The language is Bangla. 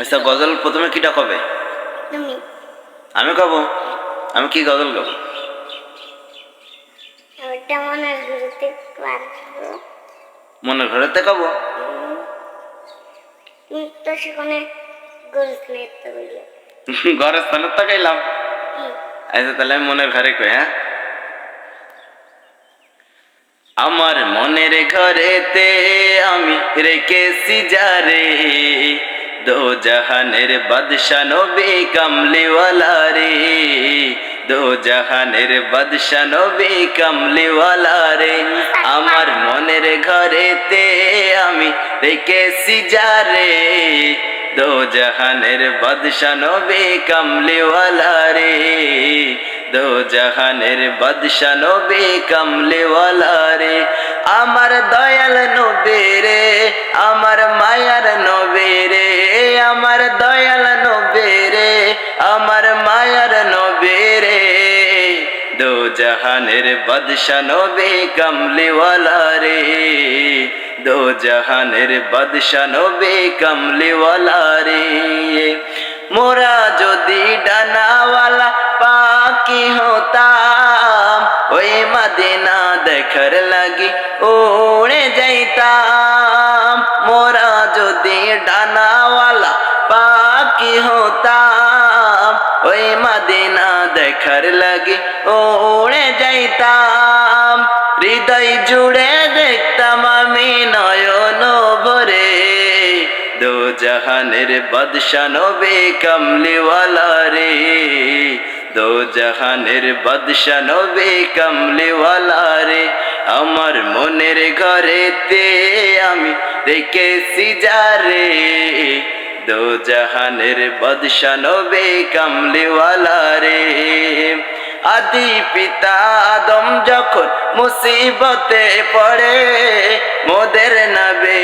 আচ্ছা, গজল প্রথমে কিটা কবে? তুমি। আমি কব? আমি কি গজল গাবো? ওটা মনের ঘুরতে পারবো। মনের ঘরেতে কব? তুমি তো সেখানে গরিস নেই তো বললে। ঘরের স্থানের তো গাইলাম। আচ্ছা, তাহলে আমি মনের ঘরে কই। হ্যাঁ, আমার মনের ঘরেতে আমি রেখেছি যারে, দো জাহানের বাদশা নবী কামলিওয়ালা রে, দো জাহানের বাদশা নবী কামলিওয়ালা রে। আমার মনের ঘরেতে আমি রেখেছি যারে, দো জাহানের বাদশা নবী কামলিওয়ালা রে, দো জাহানের বাদশা নবী কামলিওয়ালা রে। আমার দয়াল নবী রে, আমার মায়ার নবী রে, আমার দয়াল নবী রে, আমার মায়ার নবী রে, দো জাহানের বাদশা নবী কামলিওয়ালা রে, দো জাহানের বাদশা নবী কামলিওয়ালা রে। মোরা যদি ডানাওয়ালা পাখি হতাম, ওই মদিনা দেখার লাগি উড়ে যাইতাম। মোরা যদি ডানাওয়ালা পাখি হতাম, ওই মদিনা দেখার লাগি উড়ে যাইতাম। হৃদয় জুড়ে দেখতাম আমি নয়ন ভরে, দো জাহানের বাদশা নবী কামলিওয়ালা রে, দো জাহানের বাদশা নবী কামলিওয়ালা রে। আমার মনের ঘরেতে আমি রেখেছি যারে, দো জাহানের বাদশা নবী কামলিওয়ালা রে। আদি পিতা আদম যখন মুসিবতে পড়ে, মোদের নবী